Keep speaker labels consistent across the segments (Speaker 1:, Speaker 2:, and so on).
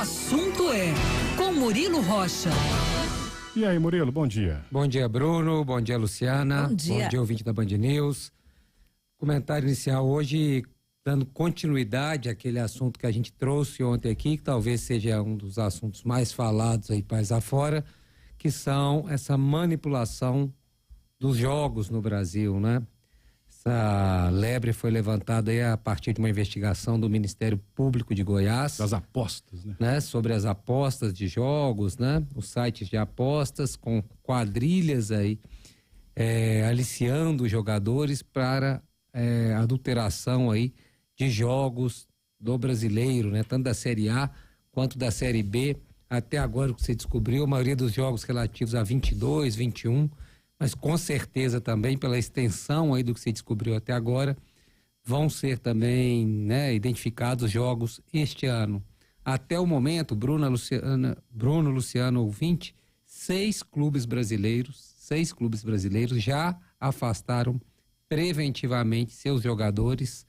Speaker 1: assunto é com Murilo Rocha.
Speaker 2: E aí, Murilo, bom dia.
Speaker 3: Bom dia, Bruno. Bom dia, Luciana.
Speaker 1: Bom dia.
Speaker 3: Bom dia, ouvinte da Band News. Comentário inicial hoje, dando continuidade àquele assunto que a gente trouxe ontem aqui, que talvez seja um dos assuntos mais falados aí país afora, que são essa manipulação dos jogos no Brasil, né? Essa lebre foi levantada aí a partir de uma investigação do Ministério Público de Goiás.
Speaker 2: Das apostas, né?
Speaker 3: Sobre as apostas de jogos, né? Os sites de apostas com quadrilhas aí, aliciando os jogadores para adulteração aí de jogos do brasileiro, né? Tanto da Série A quanto da Série B. Até agora o que você descobriu, a maioria dos jogos relativos a 22, 21, mas com certeza também pela extensão aí do que se descobriu até agora, vão ser também, né, identificados jogos este ano. Até o momento, Bruno, Luciano, ouvinte, 6 clubes brasileiros já afastaram preventivamente seus jogadores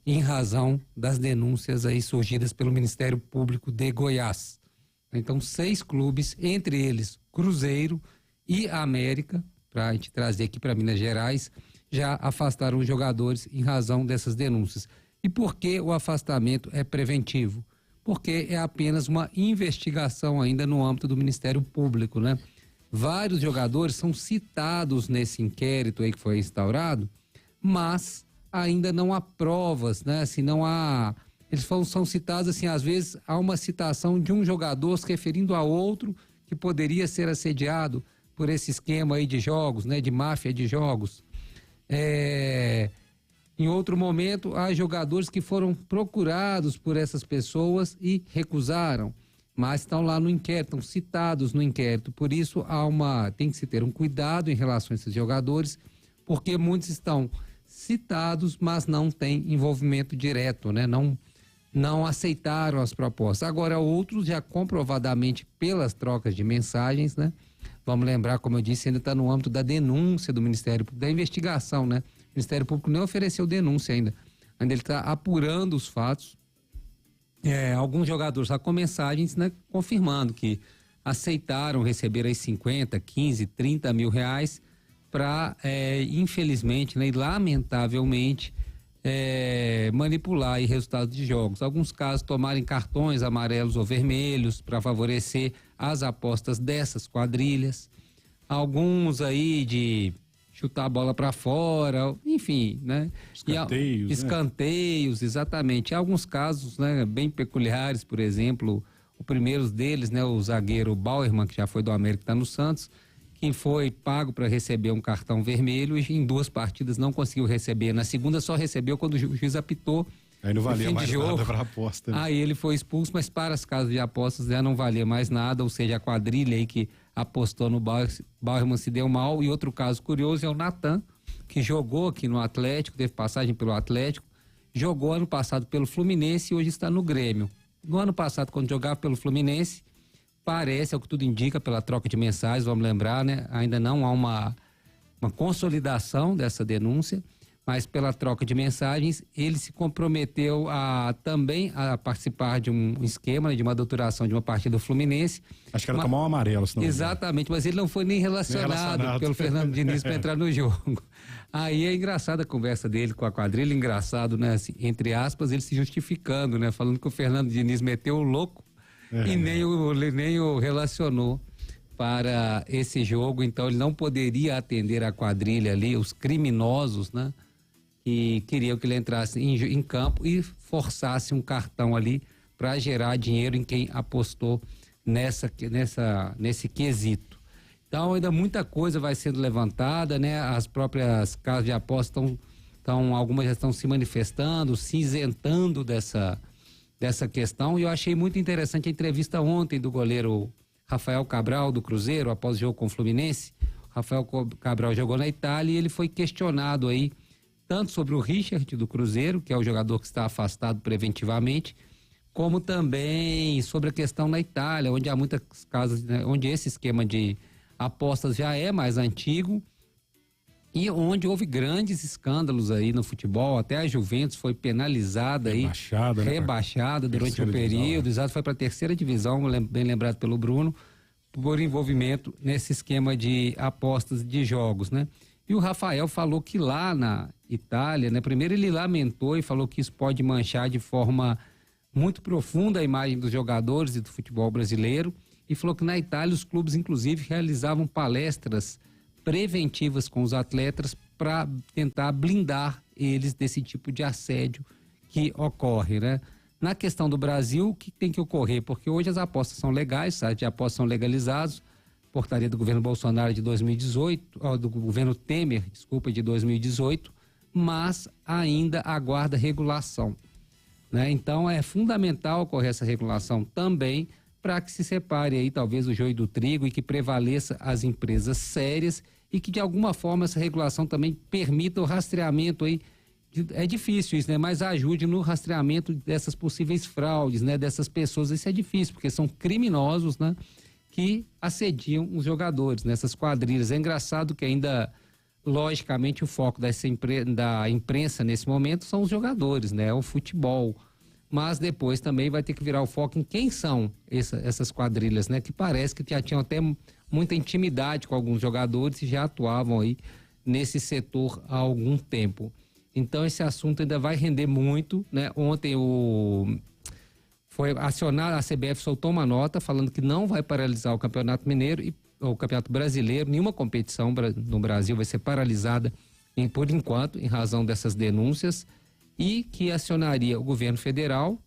Speaker 3: em razão das denúncias aí surgidas pelo Ministério Público de Goiás. Então, 6 clubes, entre eles Cruzeiro e América, para a gente trazer aqui para Minas Gerais, já afastaram os jogadores em razão dessas denúncias. E por que o afastamento é preventivo? Porque é apenas uma investigação ainda no âmbito do Ministério Público, né? Vários jogadores são citados nesse inquérito aí que foi instaurado, mas ainda não há provas, né? Assim, não há... Eles são citados assim, às vezes há uma citação de um jogador se referindo a outro que poderia ser assediado por esse esquema aí de jogos, né? De máfia de jogos. Em outro momento, há jogadores que foram procurados por essas pessoas e recusaram, mas estão lá no inquérito, estão citados no inquérito. Por isso, tem que se ter um cuidado em relação a esses jogadores, porque muitos estão citados, mas não têm envolvimento direto, né? Não aceitaram as propostas. Agora, outros já comprovadamente pelas trocas de mensagens, né? Vamos lembrar, como eu disse, ainda está no âmbito da denúncia do Ministério Público, da investigação, né? O Ministério Público nem ofereceu denúncia ainda. Ainda ele está apurando os fatos. Alguns jogadores já com mensagens, né? Confirmando que aceitaram receber aí 50, 15, 30 mil reais para, infelizmente, né? E lamentavelmente, manipular aí resultados de jogos. Alguns casos tomarem cartões amarelos ou vermelhos para favorecer as apostas dessas quadrilhas. Alguns aí de chutar a bola para fora, enfim, né? Escanteios, exatamente. Alguns casos, né, bem peculiares, por exemplo, o primeiro deles, né, o zagueiro Bauerman, que já foi do América, está no Santos, quem foi pago para receber um cartão vermelho e em 2 partidas não conseguiu receber. Na segunda só recebeu quando o juiz apitou.
Speaker 2: Aí não valia mais nada para aposta. Né?
Speaker 3: Aí ele foi expulso, mas para as casas de apostas já não valia mais nada, ou seja, a quadrilha aí que apostou no Bauerman se deu mal. E outro caso curioso é o Natan, que jogou aqui no Atlético, teve passagem pelo Atlético, jogou ano passado pelo Fluminense e hoje está no Grêmio. No ano passado, quando jogava pelo Fluminense, parece, é o que tudo indica pela troca de mensagens, vamos lembrar, né? Ainda não há uma consolidação dessa denúncia, mas pela troca de mensagens, ele se comprometeu também a participar de um esquema, né, de uma adulteração de uma partida do Fluminense.
Speaker 2: Acho que era tomar um amarelo, senão...
Speaker 3: Exatamente, mas ele não foi nem relacionado pelo Fernando Diniz para entrar no jogo. Aí é engraçada a conversa dele com a quadrilha, engraçado, né? Assim, entre aspas, ele se justificando, né? Falando que o Fernando Diniz meteu o louco e nem o relacionou para esse jogo, então ele não poderia atender a quadrilha ali, os criminosos, né? Que queriam que ele entrasse em campo e forçasse um cartão ali para gerar dinheiro em quem apostou nesse quesito. Então ainda muita coisa vai sendo levantada, né? As próprias casas de apostas algumas já estão se manifestando, se isentando dessa questão, e eu achei muito interessante a entrevista ontem do goleiro Rafael Cabral do Cruzeiro após o jogo com o Fluminense. Rafael Cabral jogou na Itália e ele foi questionado aí tanto sobre o Richard do Cruzeiro, que é o jogador que está afastado preventivamente, como também sobre a questão na Itália, onde há muitas casas, né, onde esse esquema de apostas já é mais antigo E onde houve grandes escândalos aí no futebol, até a Juventus foi penalizada aí, rebaixada durante um período, exato, foi para a terceira divisão, bem lembrado pelo Bruno, por envolvimento nesse esquema de apostas de jogos, né? E o Rafael falou que lá na Itália, né, primeiro ele lamentou e falou que isso pode manchar de forma muito profunda a imagem dos jogadores e do futebol brasileiro, e falou que na Itália os clubes inclusive realizavam palestras preventivas com os atletas para tentar blindar eles desse tipo de assédio que ocorre, né? Na questão do Brasil, o que tem que ocorrer? Porque hoje as apostas são legais, sites de apostas são legalizados, portaria do governo Bolsonaro de 2018, do governo Temer, desculpa, de 2018, mas ainda aguarda regulação, né? Então é fundamental ocorrer essa regulação também para que se separe aí talvez o joio do trigo e que prevaleça as empresas sérias e que de alguma forma essa regulação também permita o rastreamento aí, é difícil isso, né? Mas ajude no rastreamento dessas possíveis fraudes, né? Dessas pessoas, isso é difícil, porque são criminosos, né? Que assediam os jogadores nessas quadrilhas. É engraçado que ainda, logicamente, o foco da imprensa nesse momento são os jogadores, né? O futebol. Mas depois também vai ter que virar o foco em quem são essas quadrilhas, né? Que parece que já tinham até muita intimidade com alguns jogadores e já atuavam aí nesse setor há algum tempo. Então esse assunto ainda vai render muito, né? Ontem foi acionado, a CBF soltou uma nota falando que não vai paralisar o Campeonato Mineiro e o Campeonato Brasileiro, nenhuma competição no Brasil vai ser paralisada por enquanto, em razão dessas denúncias, e que acionaria o governo federal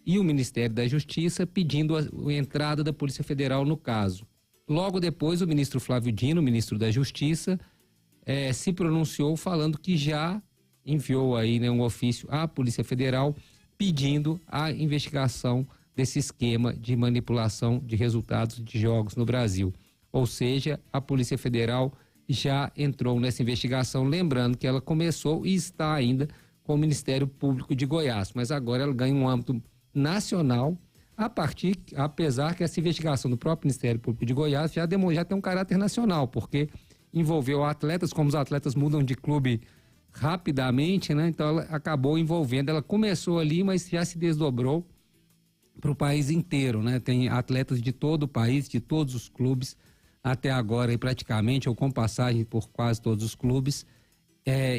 Speaker 3: e o Ministério da Justiça pedindo a entrada da Polícia Federal no caso. Logo depois, o ministro Flávio Dino, ministro da Justiça, se pronunciou falando que já enviou aí, né, um ofício à Polícia Federal pedindo a investigação desse esquema de manipulação de resultados de jogos no Brasil. Ou seja, a Polícia Federal já entrou nessa investigação, lembrando que ela começou e está ainda com o Ministério Público de Goiás, mas agora ela ganha um âmbito nacional, apesar que essa investigação do próprio Ministério Público de Goiás já tem um caráter nacional, porque envolveu atletas, como os atletas mudam de clube rapidamente, né? Então ela acabou envolvendo, ela começou ali, mas já se desdobrou para o país inteiro, né? Tem atletas de todo o país, de todos os clubes, até agora, e praticamente, ou com passagem por quase todos os clubes,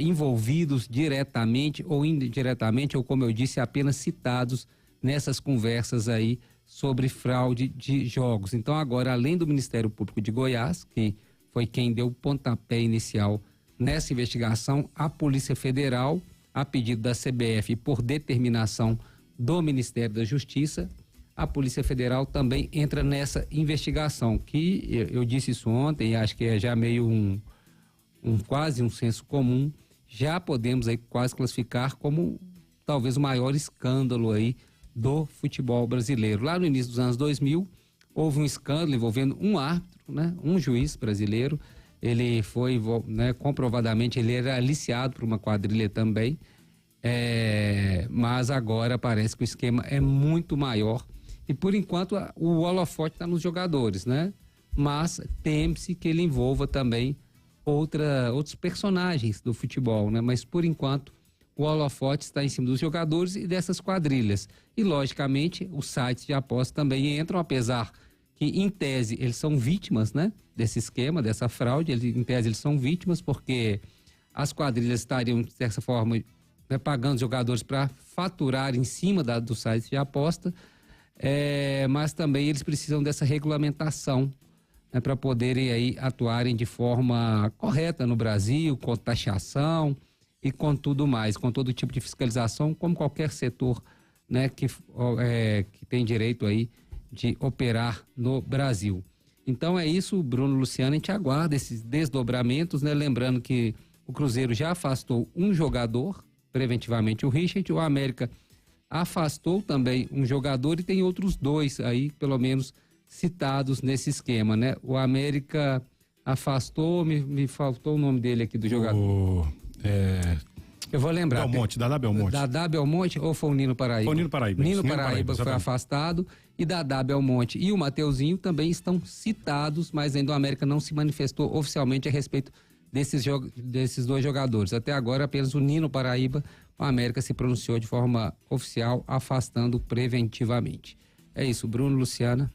Speaker 3: envolvidos diretamente ou indiretamente, ou como eu disse, apenas citados nessas conversas aí sobre fraude de jogos. Então agora, além do Ministério Público de Goiás, que foi quem deu o pontapé inicial nessa investigação, a Polícia Federal, a pedido da CBF e por determinação do Ministério da Justiça, a Polícia Federal também entra nessa investigação, que eu disse isso ontem e acho que é já meio quase um senso comum, já podemos aí quase classificar como talvez o maior escândalo aí do futebol brasileiro. Lá no início dos anos 2000, houve um escândalo envolvendo um árbitro, né, um juiz brasileiro. Ele foi, né, comprovadamente, ele era aliciado por uma quadrilha também, mas agora parece que o esquema é muito maior e por enquanto o holofote está nos jogadores, né? Mas teme-se que ele envolva também outros personagens do futebol, né? Mas por enquanto o holofote está em cima dos jogadores e dessas quadrilhas. E logicamente os sites de apostas também entram, apesar que em tese eles são vítimas, né? Desse esquema, dessa fraude, em tese eles são vítimas porque as quadrilhas estariam de certa forma, né, pagando jogadores para faturar em cima dos sites de aposta, mas também eles precisam dessa regulamentação, né, para poderem aí atuarem de forma correta no Brasil, com taxação e com tudo mais, com todo tipo de fiscalização, como qualquer setor, né, que tem direito aí de operar no Brasil. Então é isso, Bruno, Luciano, a gente aguarda esses desdobramentos, né? Lembrando que o Cruzeiro já afastou um jogador, preventivamente o Richard, o América afastou também um jogador e tem outros dois aí, pelo menos, citados nesse esquema, né? O América afastou, me faltou o nome dele aqui do jogador. Eu vou lembrar.
Speaker 2: Belmonte, Dadá Belmonte.
Speaker 3: Dadá Belmonte ou foi o Nino Paraíba?
Speaker 2: Foi o Nino Paraíba.
Speaker 3: Nino Paraíba foi afastado e Dadá Belmonte e o Mateuzinho também estão citados, mas ainda o América não se manifestou oficialmente a respeito desses dois jogadores. Até agora, apenas o Nino Paraíba, o América se pronunciou de forma oficial, afastando preventivamente. É isso, Bruno, Luciana.